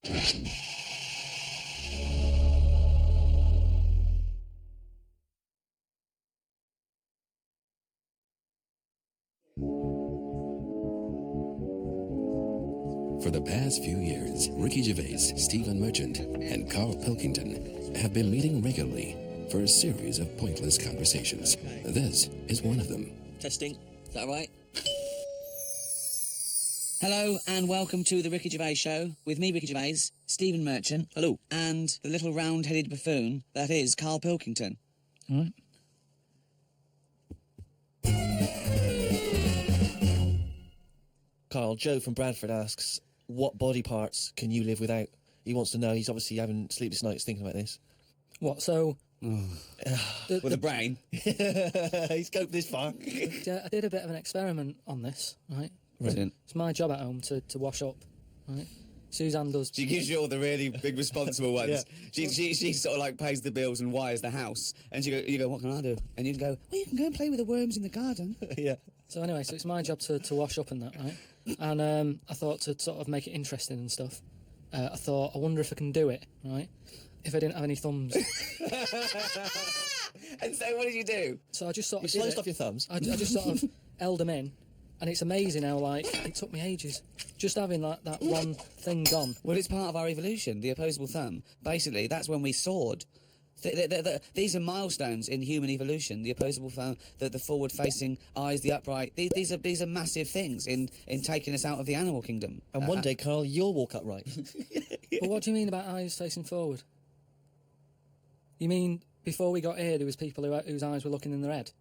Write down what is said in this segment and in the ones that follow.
For the past few years, Ricky Gervais, Stephen Merchant, and Carl Pilkington have been meeting regularly for a series of pointless conversations. This is one of them. Testing. Is that right? Hello and welcome to the Ricky Gervais Show with me, Ricky Gervais, Stephen Merchant. Hello. And the little round-headed buffoon that is Carl Pilkington. All right. Carl, Joe from Bradford asks, what body parts can you live without? He wants to know. He's obviously having sleepless nights thinking about this. What, so... With the brain. He's coped this far. I did a bit of an experiment on this, right? Brilliant. It's my job at home to wash up, right? Suzanne does... She gives you all the really big responsible ones. Yeah. She sort of like pays the bills and wires the house. And you go, what can I do? And you go, well, you can go and play with the worms in the garden. Yeah. So anyway, so it's my job to wash up and that, right? And I thought to sort of make it interesting and stuff, I thought, I wonder if I can do it, right? If I didn't have any thumbs. And so what did you do? So I just sort of... You sliced off your thumbs? I just sort of held them in. And it's amazing how, like, it took me ages. Just having that one thing gone. Well, it's part of our evolution, the opposable thumb. Basically, that's when we soared. These are milestones in human evolution. The opposable thumb, the forward-facing eyes, the upright. These are massive things in taking us out of the animal kingdom. And one day, Carl, you'll walk upright. But what do you mean about eyes facing forward? You mean before we got here, there was people whose eyes were looking in their head?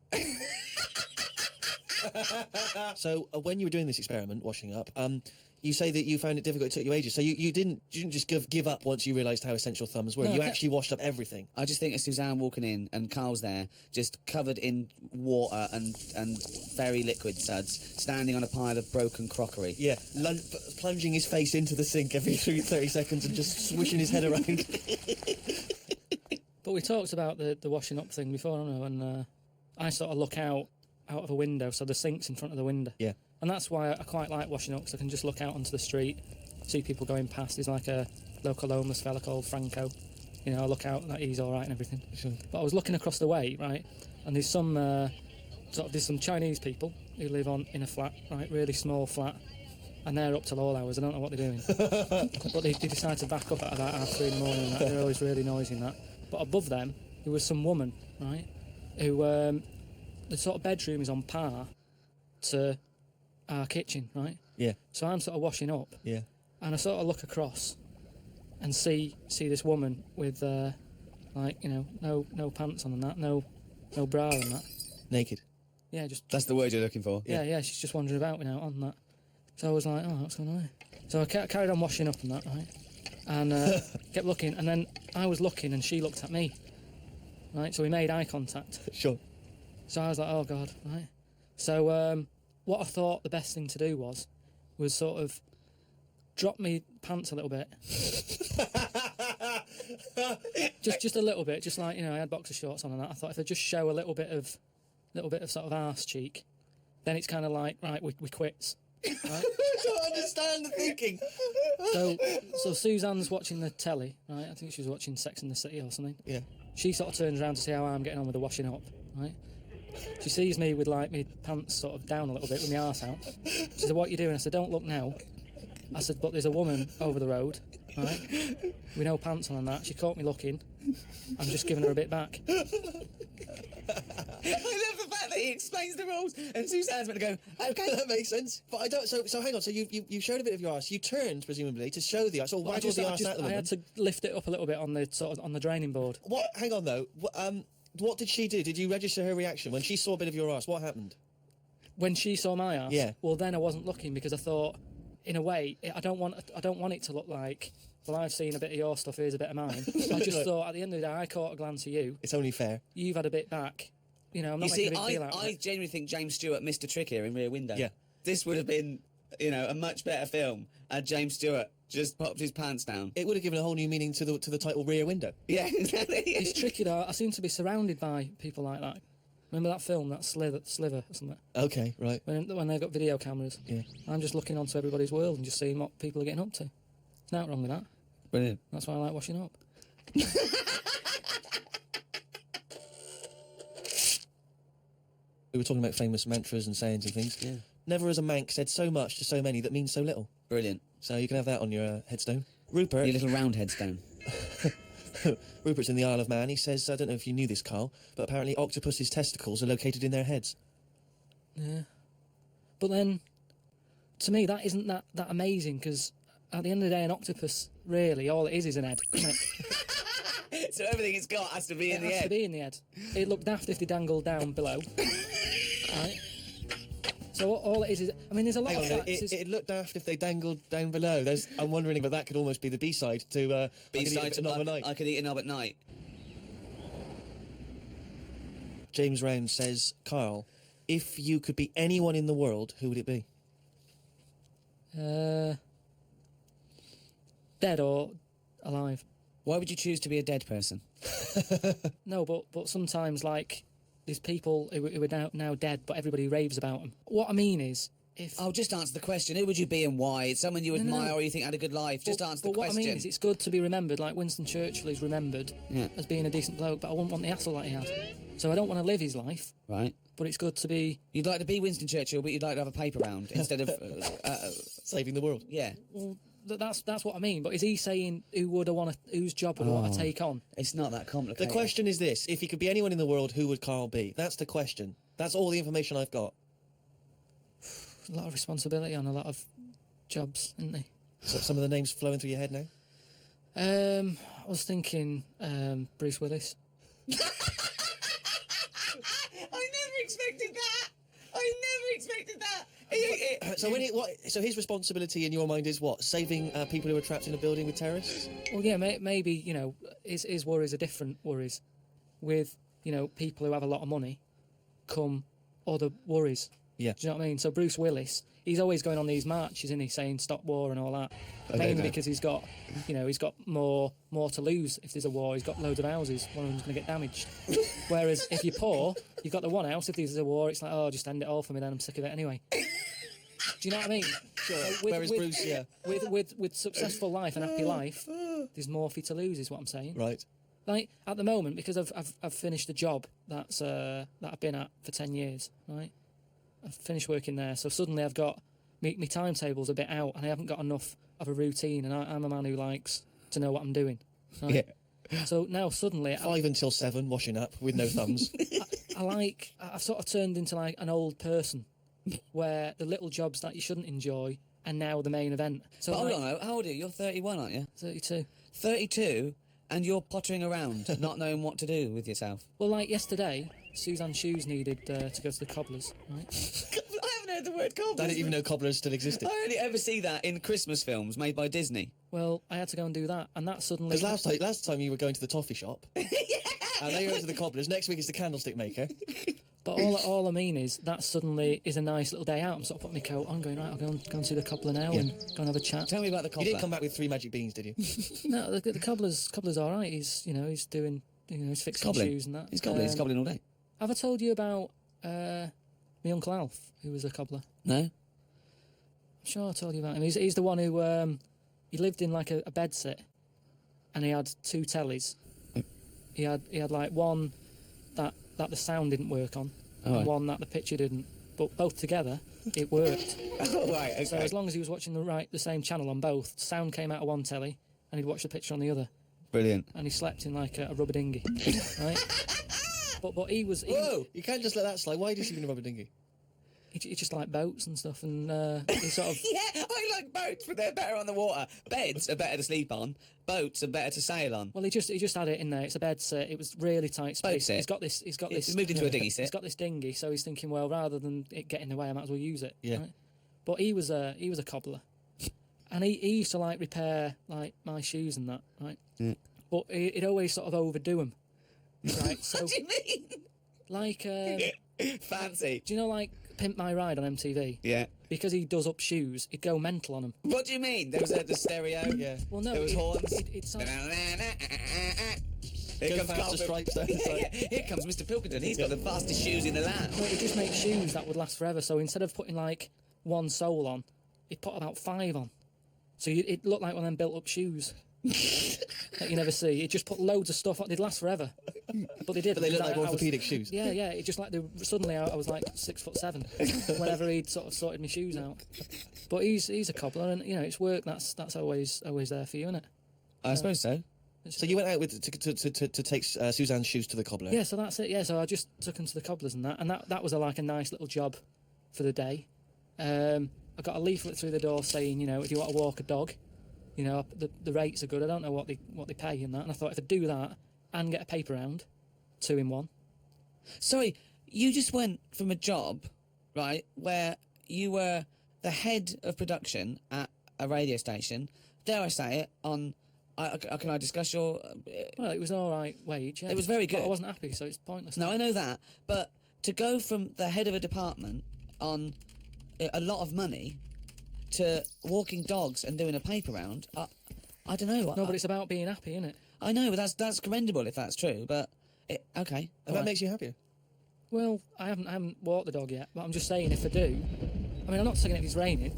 So when you were doing this experiment, washing up, you say that you found it difficult, it took you ages. So you didn't just give up once you realised how essential thumbs were. No, you actually washed up everything. I just think of Suzanne walking in and Carl's there, just covered in water and fairy liquid suds, standing on a pile of broken crockery. Yeah, plunging his face into the sink every 30 seconds and just swishing his head around. But we talked about the washing up thing before, I don't know, and I sort of look out of a window, so the sink's in front of the window. Yeah. And that's why I quite like washing up, because I can just look out onto the street, see people going past. There's like a local homeless fella called Franco. You know, I look out, he's all right and everything. Sure. But I was looking across the way, right, and there's some Chinese people who live in a flat, right, really small flat, and they're up till all hours. I don't know what they're doing. But they decide to back up at about 3:30 in the morning, and that. They're always really noisy and that. But above them, there was some woman, right, who... the sort of bedroom is on par to our kitchen, right? Yeah. So I'm sort of washing up. Yeah. And I sort of look across and see this woman with, like, you know, no pants on and that, no bra and that. Naked. Yeah, just... That's the word you're looking for. Yeah, she's just wandering about, you know, on that. So I was like, oh, what's going on here? So I carried on washing up and that, right? And kept looking, and then I was looking and she looked at me, right? So we made eye contact. Sure. So I was like, oh, God, right? So what I thought the best thing to do was sort of drop me pants a little bit. just a little bit, just like, you know, I had boxer shorts on and that. I thought if I just show a little bit of sort of arse cheek, then it's kind of like, right, we quits. Right? I don't understand the thinking. So Suzanne's watching the telly, right? I think she was watching Sex and the City or something. Yeah. She sort of turns around to see how I'm getting on with the washing up, right? She sees me with, like, my pants sort of down a little bit with my arse out. She said, what are you doing? I said, don't look now. I said, but there's a woman over the road, right, with no pants on and that. She caught me looking. I'm just giving her a bit back. I love the fact that he explains the rules and Suzanne's going to go, okay. That makes sense. But I don't... So hang on. So you showed a bit of your arse. You turned, presumably, to show the arse. Or waggled the arse at the woman. I had to lift it up a little bit on the draining board. What? Hang on, though. What did she do? Did you register her reaction? When she saw a bit of your arse, what happened? When she saw my arse? Yeah. Well, then I wasn't looking because I thought, in a way, I don't want it to look like, well, I've seen a bit of your stuff, here's a bit of mine. I just thought, at the end of the day, I caught a glance of you. It's only fair. You've had a bit back. You know, I'm not making a big deal out of it. I genuinely think James Stewart missed a trick here in Rear Window. Yeah. This would have been, you know, a much better film had James Stewart just popped his pants down. It would have given a whole new meaning to the title Rear Window. Yeah, exactly. It's tricky, though. I seem to be surrounded by people like that. Remember that film, that Sliver or something? Okay, right. When they've got video cameras. Yeah. I'm just looking onto everybody's world and just seeing what people are getting up to. There's nothing wrong with that. Brilliant. That's why I like washing up. We were talking about famous mantras and sayings and things. Yeah. Never has a Manx said so much to so many that means so little. Brilliant. So you can have that on your headstone. Rupert. Your little round headstone. Rupert's in the Isle of Man. He says, I don't know if you knew this, Carl, but apparently octopus's testicles are located in their heads. Yeah. But then, to me, that isn't that amazing, because at the end of the day, an octopus, really, all it is an head, isn't it? So everything it's got has to be in the It has head. to be in the head. It'd look daft if they dangled down below. Right? So all it is, I mean, there's a lot Hang of on, facts. it looked daft if they dangled down below. I'm wondering if that could almost be the B-side to B-side to Another Night. I could eat a knob at night. James Round says, Carl, if you could be anyone in the world, who would it be? Dead or alive? Why would you choose to be a dead person? No, but sometimes, like, there's people who are now dead, but everybody raves about them. What I mean is, if... Oh, just answer the question. Who would you be and why? It's someone you admire or you think had a good life. Just answer the But question. what I mean is, it's good to be remembered, like Winston Churchill is remembered Yeah. as being a decent bloke, but I wouldn't want the hassle that he had. So I don't want to live his life, Right. but it's good to be... You'd like to be Winston Churchill, but you'd like to have a paper round instead of... Saving the world. yeah. Well, that's what I mean, but is he saying whose job would I want to take on? It's not that complicated. The question is this. If he could be anyone in the world, who would Carl be? That's the question. That's all the information I've got. A lot of responsibility on a lot of jobs, isn't he? So some of the names flowing through your head now? I was thinking Bruce Willis. I never expected that. I never expected that. So his responsibility in your mind is what? Saving people who are trapped in a building with terrorists? Well, yeah, maybe, his worries are different worries. With, people who have a lot of money come other worries. Yeah. Do you know what I mean? So Bruce Willis, he's always going on these marches, isn't he, saying stop war and all that. Okay, Mainly no. because he's got more to lose if there's a war. He's got loads of houses. One of them's going to get damaged. Whereas if you're poor, you've got the one house. If there's a war, it's like, oh, just end it all for me then. I'm sick of it anyway. Do you know what I mean? Sure. So Whereas Bruce, yeah. With successful life and happy life, there's more for you to lose, is what I'm saying. Right. Like at the moment, because I've finished a job that I've been at for 10 years, right? I've finished working there, so suddenly I've got my timetable's a bit out, and I haven't got enough of a routine, and I'm a man who likes to know what I'm doing. Right? Yeah. So now suddenly 5 until 7, washing up with no thumbs. I've sort of turned into like an old person, where the little jobs that you shouldn't enjoy are now the main event. So But hold like, on, how old are you? You're 31, aren't you? 32. 32, and you're pottering around, not knowing what to do with yourself. Well, like yesterday, Suzanne Shoes needed to go to the Cobblers, right? I haven't heard the word cobblers. I didn't even know Cobblers still existed. I only ever see that in Christmas films made by Disney. Well, I had to go and do that, and that suddenly... Because last time you were going to the toffee shop. And now you're going to the Cobblers. Next week is the candlestick maker. But all I mean is that suddenly is a nice little day out. I'm sort of putting my coat on, going, right, I'll go and see the cobbler now and go and have a chat. Tell me about the cobbler. You didn't come back with 3 magic beans, did you? No, the cobbler's all right. He's doing, he's fixing Cobbling. shoes and that. He's cobbling. He's cobbling all day. Have I told you about my Uncle Alf, who was a cobbler? No? I'm sure I told you about him. He's the one who, he lived in like a bed sit, and he had 2 tellies. He had like one that the sound didn't work on, and one that the picture didn't. But both together, it worked. Oh, right, okay. So as long as he was watching the same channel on both, sound came out of one telly, and he'd watch the picture on the other. Brilliant. And he slept in like a rubber dinghy, right? But he was... Whoa! You can't just let that slide. Why do you sleep in a rubber dinghy? He just liked boats and stuff, and he sort of... Yeah, I like boats, but they're better on the water. Beds are better to sleep on. Boats are better to sail on. Well, he just had it in there. It's a bed sit. It was really tight space. Boat sit? He's got this. He's moved into a dinghy sit. He's got this dinghy, so he's thinking, well, rather than it get in the way, I might as well use it. Yeah. Right? But he was a cobbler, and he used to like repair like my shoes and that, right? Yeah. But he'd always sort of overdo them, right? So What do you mean? like, Fancy. do you know like Pimp My Ride on MTV? Yeah. Because he does up shoes, he'd go mental on them. What do you mean? There was the stereo. Yeah. Well, no, There was horns. It sounds, Here Go comes faster Carl strikes down the side. Here comes Mr. Pilkington. He's got the fastest shoes in the land. well, it just makes shoes that would last forever. So instead of putting like one sole on, he'd put about 5 on. So it looked like one of them built-up shoes. that you never see. It just put loads of stuff on. They'd last forever, but they did. But they look like I was- orthopaedic shoes. Yeah, yeah. It just like suddenly I was like 6'7" whenever he'd sort of sorted my shoes out. But he's a cobbler, and you know it's work. That's always there for you, isn't it? I suppose so. So you went out with to take Suzanne's shoes to the cobbler. Yeah, so that's it. Yeah, so I just took him to the Cobblers and that was like a nice little job for the day. I got a leaflet through the door saying, you know, if you want to walk a dog, you know, the rates are good. I don't know what they pay in that, and I thought if I do that and get a paper round, 2 in 1. Sorry, you just went from a job, right, where you were the head of production at a radio station. Dare I say it? Can I discuss your? Well, it was an all right wage. Yeah. It was very But good. I wasn't happy, so it's pointless. No, I know that, but to go from the head of a department on a lot of money to walking dogs and doing a paper round, I don't know. No, but it's about being happy, isn't it? I know, but that's commendable if that's true. But okay, And that makes you happier. Well, I haven't walked the dog yet, but I'm just saying if I do, I mean, I'm not saying if it's raining.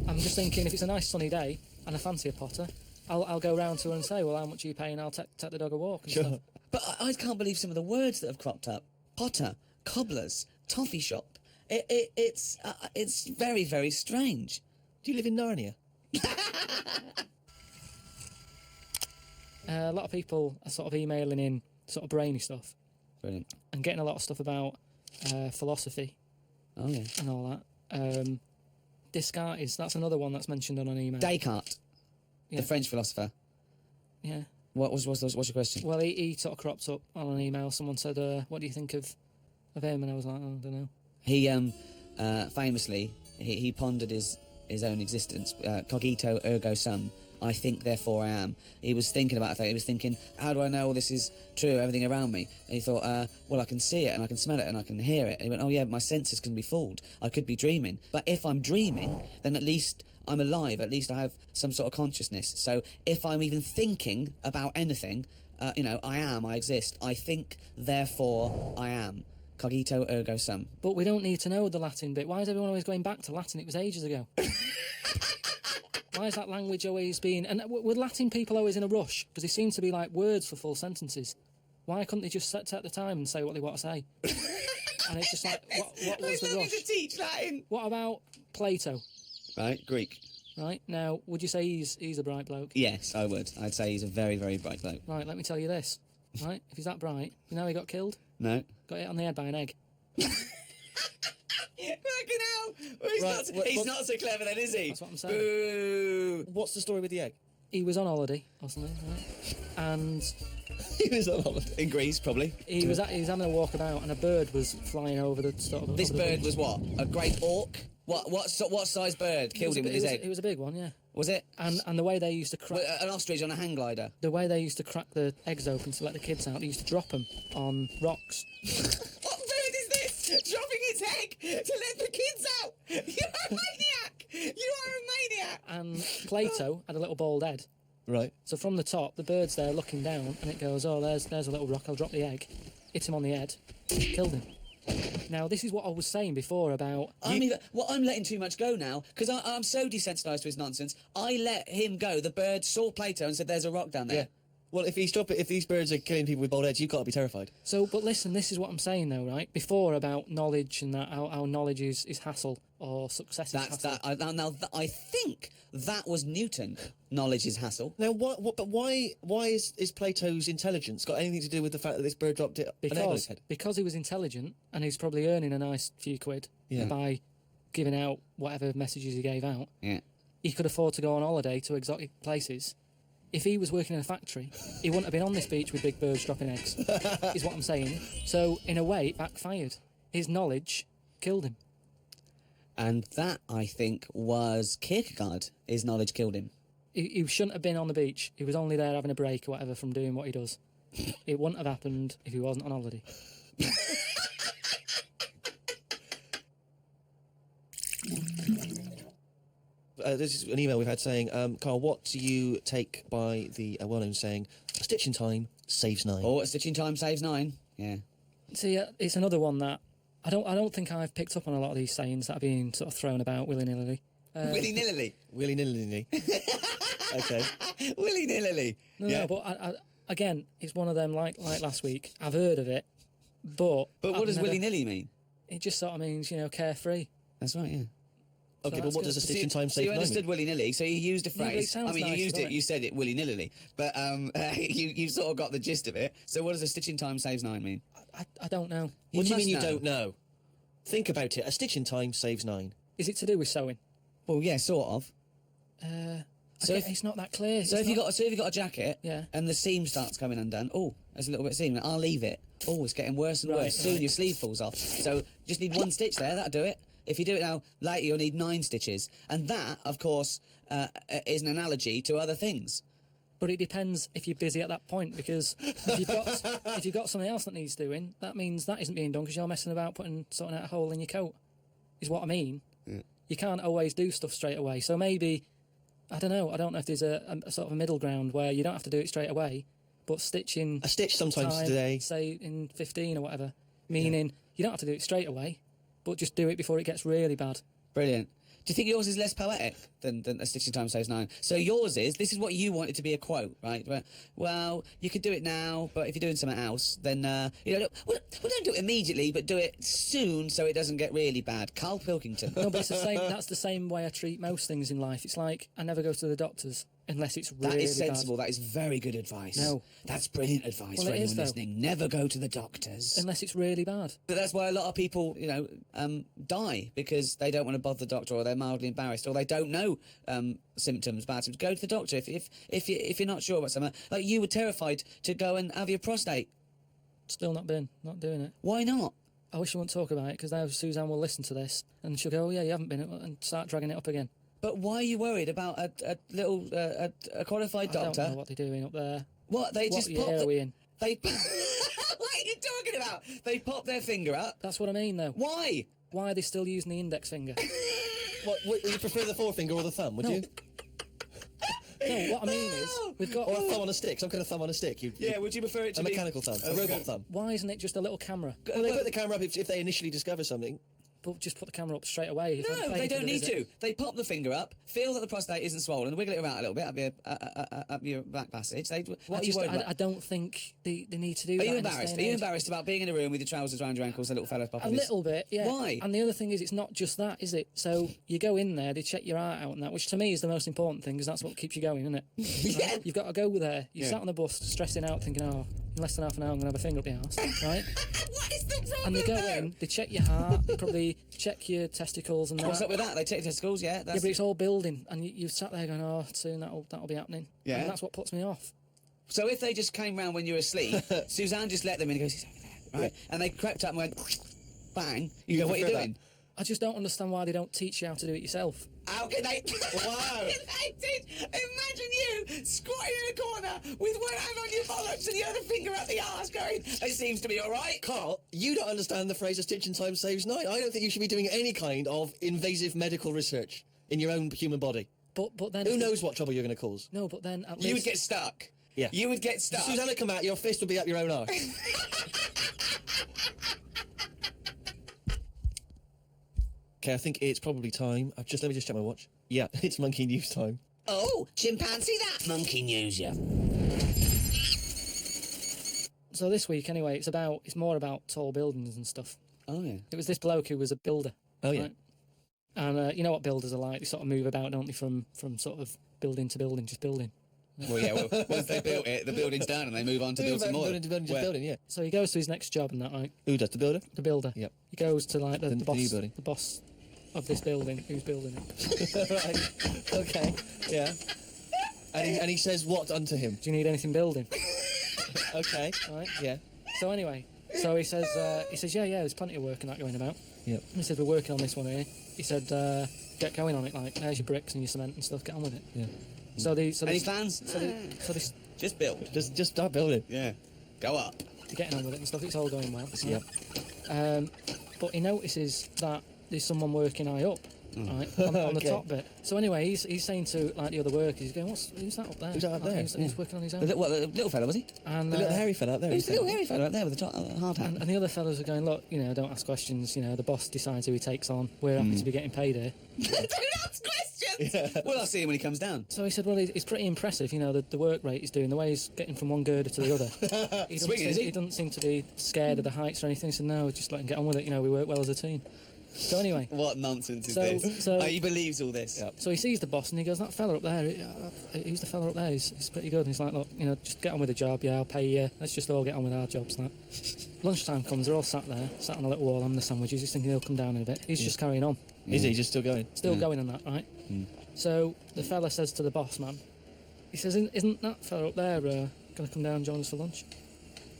I'm just thinking if it's a nice sunny day and I fancy a potter, I'll go round to her and say, well, how much are you paying? I'll take the dog a walk and stuff. But I can't believe some of the words that have cropped up: potter, cobblers, toffee shop. It's very, very strange. Do you live in Narnia? A lot of people are sort of emailing in sort of brainy stuff Brilliant. and getting a lot of stuff about philosophy Oh yeah. and all that. Descartes, that's another one that's mentioned on an email. Descartes, Yeah. the French philosopher. Yeah. What's your question? Well, he sort of cropped up on an email. Someone said, what do you think of him? And I was like, oh, I don't know. He famously he pondered his own existence. Cogito ergo sum. I think, therefore I am. He was thinking about that. He was thinking, how do I know all this is true, everything around me? And he thought, well, I can see it and I can smell it and I can hear it. And he went, oh yeah, my senses can be fooled. I could be dreaming. But if I'm dreaming, then at least I'm alive. At least I have some sort of consciousness. So if I'm even thinking about anything, you know, I exist. I think, therefore I am. Cogito ergo sum. But we don't need to know the Latin bit. Why is everyone always going back to Latin? It was ages ago. Why is that language always being... And were Latin people always in a rush? Because they seem to be like words for full sentences. Why couldn't they just take the time and say what they want to say? And it's just like, what was the rush? to teach Latin. What about Plato? Right, Greek. Right, now, would you say he's a bright bloke? Yes, I would. I'd say he's a very, very bright bloke. Right, let me tell you this. Right, if he's that bright, you know how he got killed? No. Got hit on the head by an egg. Fucking hell! He's not so clever then, is he? That's what I'm saying. Boo! What's the story with the egg? He was on holiday or something, right? And He was on holiday. In Greece, probably. he was having a walk about, and a bird was flying over the sort of. This over the bird beach. was what? A great auk? What size bird killed him with his egg? It was a big one, yeah. Was it? And the way they used to crack An ostrich on a hang glider. the eggs open to let the kids out, they used to drop them on rocks. What bird is this? Dropping its egg to let the kids out? You're a maniac! You are a maniac! And Plato had a little bald head. Right. So from the top, the bird's there looking down, and it goes, oh, there's a little rock, I'll drop the egg. Hit him on the head, killed him. Now, this is what I was saying before about... I'm letting too much go now, because I'm so desensitised to his nonsense. I let him go. The bird saw Plato and said, there's a rock down there. Yeah. Well, if these birds are killing people with bald heads, you've got to be terrified. So, but listen, this is what I'm saying though, right? Before about knowledge and that how knowledge is hassle or success is hassle. I think that was Newton. Knowledge is hassle. Now, why is Plato's intelligence got anything to do with the fact that this bird dropped an egg on his head? Because he was intelligent and he's probably earning a nice few quid by giving out whatever messages he gave out. Yeah. He could afford to go on holiday to exotic places. If he was working in a factory, he wouldn't have been on this beach with big birds dropping eggs, is what I'm saying. So, in a way, it backfired. His knowledge killed him. And that, I think, was Kierkegaard. His knowledge killed him. He shouldn't have been on the beach. He was only there having a break or whatever from doing what he does. It wouldn't have happened if he wasn't on holiday. This is an email we've had saying, Carl, what do you take by the well-known saying, a stitch in time saves 9? Oh, a stitch in time saves 9. Yeah. See, it's another one that I don't think I've picked up on a lot of these sayings that are being sort of thrown about willy-nilly. Willy-nilly. Willy-nilly. Okay. Willy-nilly. No, but again, it's one of them like last week. I've heard of it, but What does willy-nilly mean? It just sort of means, carefree. That's right, yeah. Okay, but that's what good. does a stitch in So time save you 9 understood mean? willy-nilly, so you used a but it phrase. sounds you nice, used doesn't it, you said it willy-nilly, but you sort of got the gist of it. So what does a stitch in time saves 9 mean? I don't know. What do you must mean you know. don't know? Think about it. A stitch in time saves 9. Is it to do with sewing? Well, yeah, sort of. So It's not that clear. So if you got a jacket, Yeah. and the seam starts coming undone, there's a little bit of seam. I'll leave it. It's getting worse and worse. Soon your sleeve falls off. So just need one stitch there. That'll do it. If you do it now, later you'll need 9 stitches, and that, of course, is an analogy to other things. But it depends if you're busy at that point, because if you've got something else that needs doing, that means that isn't being done because you're messing about sorting out a hole in your coat. Is what I mean. Yeah. You can't always do stuff straight away. So maybe, I don't know if there's a sort of a middle ground where you don't have to do it straight away, but stitching A stitch sometimes time, today. say in 15 or whatever, meaning you don't have to do it straight away, but just do it before it gets really bad. Brilliant. Do you think yours is less poetic than a stitch in time saves 9? So yours is, this is what you want it to be a quote, right? Well, you could do it now, but if you're doing something else, then, don't do it immediately, but do it soon so it doesn't get really bad. Carl Pilkington. No, but it's the same. That's the same way I treat most things in life. It's like I never go to the doctors unless it's really That is sensible. bad. That is very good advice. No. That's brilliant advice Well, for it is, anyone though. listening. Never go to the doctors. Unless it's really bad. But that's why a lot of people, die because they don't want to bother the doctor, or they're mildly embarrassed, or they don't know symptoms, bad symptoms. Go to the doctor if you're not sure about something. Like you were terrified to go and have your prostate. Still not doing it. Why not? I wish I wouldn't talk about it because now Suzanne will listen to this and she'll go, "Oh yeah, you haven't been," and start dragging it up again. But why are you worried about a little a qualified I doctor? don't know what they're doing up there. What they What just year pop are we in? They what are you talking about? They pop their finger up. That's what I mean, though. Why? Why are they still using the index finger? What, would you prefer the forefinger or the thumb, would No. you? No, what I mean is we've got. Or a thumb on a stick, some kind of thumb on a stick. Yeah, would you prefer it to A be mechanical thumb, a robot thumb. Why isn't it just a little camera? Well, they put the camera up if they initially discover something. But just put the camera up straight away. if I'm No, paying they for don't the need visit. to. They pop the finger up, feel that the prostate isn't swollen, wiggle it around a little bit up your back passage. What are you worried about? I don't think they need to do Are that. you in this embarrassed? day Are and you age. embarrassed about being in a room with your trousers around your ankles and a little fella's popping A his... little bit, yeah. Why? And the other thing is, it's not just that, is it? So you go in there, they check your heart out and that, which to me is the most important thing, because that's what keeps you going, isn't it? Yeah. Right? You've got to go there. You Yeah. sat on the bus, stressing out, thinking, in less than half an hour I'm going to have a finger up the arse, right? What is the problem? And they go though? in, they check your heart, they probably check your testicles and that. What's up with that? They take testicles, yeah? Yeah, That's... but it's all building, and you've sat there going, soon that'll be happening. Yeah. And that's what puts me off. So if they just came round when you were asleep, Suzanne just let them in and goes, he's over there, right? And they crept up and went, bang. You go, what are you prefer doing? I just don't understand why they don't teach you how to do it yourself. How can they? Wow. How can they teach? Imagine you squatting in a corner with one hand on your bollocks and the other finger up the arse going, it seems to be all right. Carl, you don't understand the phrase "a stitch in time saves 9." I don't think you should be doing any kind of invasive medical research in your own human body. But then Who knows what trouble you're going to cause? No, but then at You would least get stuck. Yeah. You would get stuck. Susanna come out, your fist will be up your own arse. Okay, I think it's probably time. Let me just check my watch. Yeah, it's monkey news time. Oh, chimpanzee that. Monkey news, yeah. So this week, anyway, it's more about tall buildings and stuff. Oh, yeah. It was this bloke who was a builder. Oh, yeah. right? And you know what builders are like? They sort of move about, don't they, from sort of building to building, just building. Well, yeah, once they built it, the building's done and they move on to build some more. Building, just Where- building, yeah. So he goes to his next job and that, right? Who does, the builder? The builder. Yep. He goes to like the The boss, new building. the boss of this building, who's building it. Right, okay, yeah. And he says what unto him? Do you need anything building? Okay, Right. yeah. So anyway, he says, yeah, there's plenty of work and that going about. Yep. He said, we're working on this one here. He said, get going on it, like, there's your bricks and your cement and stuff, get on with it. Yeah. Any plans? Just build. Just start building. Yeah. Go up. they're getting on with it and stuff, it's all going well. Yep. But he notices that there's someone working high up, right, on the Okay. top bit. So anyway, he's saying to like the other workers, he's going, who's that up there? Who's that up Like, there? He's working on his own. The little fella, was he? And, The little hairy fella up there. Who's the little hairy fella up there with the hard hat? and the other fellas are going, look, don't ask questions. The boss decides who he takes on. We're happy to be getting paid here. Don't ask questions! Well, I'll see him when he comes down. So he said, well, it's pretty impressive, you know, the work rate he's doing, the way he's getting from one girder to the other. Swinging, is he? He doesn't seem to be scared of the heights or anything. He said, no, just let him get on with it. You know, we work well as a team. So anyway. What nonsense is So- this? so- He believes all this. Yep. So he sees the boss and he goes, that fella up there, who's the fella up there? He's pretty good. And he's like, look, you know, just get on with the job. Yeah, I'll pay you. Let's just all get on with our jobs. Like. Lunchtime comes, they're all sat there, sat on a little wall on the sandwiches. He's thinking he'll come down in a bit. He's just carrying on. Is he just still going? Still going on that, right? So the fella says to the boss man, he says, isn't that fella up there going to come down and join us for lunch?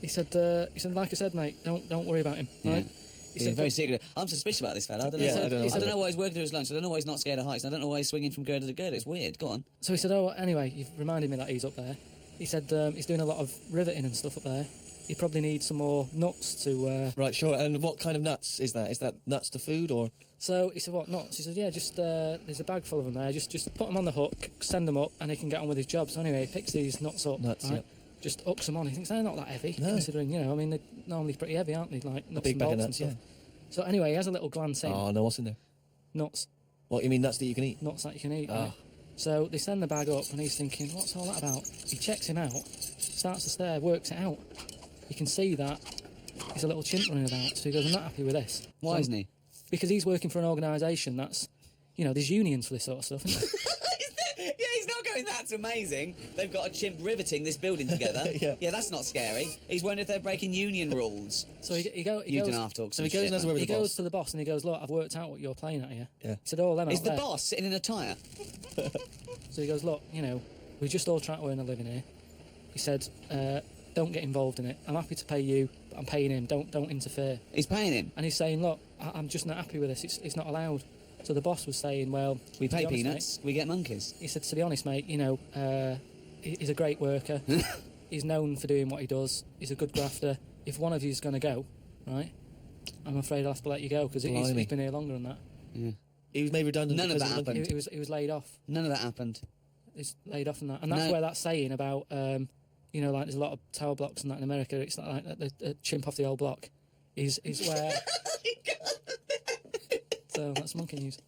He said, like I said, mate, don't worry about him, right? He He's very secretive. I'm suspicious about this fella. I don't know. Yeah, I don't know. I don't know why he's working through his lunch. I don't know why he's not scared of heights. And I don't know why he's swinging from girder to girder. It's weird. Go on. So he said, oh, anyway, you've reminded me that he's up there. He said he's doing a lot of riveting and stuff up there. He probably needs some more nuts to... Right, sure. And what kind of nuts is that? Is that nuts to food or...? So he said, what, nuts? He said, yeah, just there's a bag full of them there. Just put them on the hook, send them up, and he can get on with his job. So anyway, he picks these nuts up, Nuts, right? yeah. Just hooks them on. He thinks they're not that heavy, No. considering, you know, I mean, they're normally pretty heavy, aren't they? Like nuts big and bag of bolts and nuts, stuff. So anyway, he has a little glance in. Oh, no, what's in there? Nuts. What, you mean nuts that you can eat? Nuts that you can eat. Ah. Right? So they send the bag up, and he's thinking, what's all that about? He checks him out, starts to stare, works it out. You can see that he's a little chimp running about, so he goes, I'm not happy with this. Why So- isn't he? Because he's working for an organisation that's, you know, there's unions for this sort of stuff. Isn't Yeah, he's not going, that's amazing. They've got a chimp riveting this building together. Yeah. That's not scary. He's wondering if they're breaking union rules. So he You goes, don't have to talk So he goes and has a word with he the goes boss. to the boss and he goes, look, I've worked out what you're playing at here. Yeah. He said, oh, them Is out the there. boss sitting in a tyre? So he goes, look, you know, we just all try to earn a living here. He said, don't get involved in it. I'm happy to pay you, but I'm paying him. Don't interfere. He's paying him. And he's saying, look, I'm just not happy with this. It's not allowed. So the boss was saying, well, We to be pay honest, peanuts, we get monkeys. mate, he said, to be honest, mate, you know, he's a great worker. He's known for doing what he does. He's a good grafter. If one of you's going to go, right, I'm afraid I'll have to let you go because he's Blimey. been here longer than that. He was made redundant. None of because that the monkey- happened. He was laid off. None of that happened. He's laid off and that. And that's No. where that saying about, you know, like there's a lot of tower blocks and that in America. It's like the chimp off the old block is where... So that's monkey news.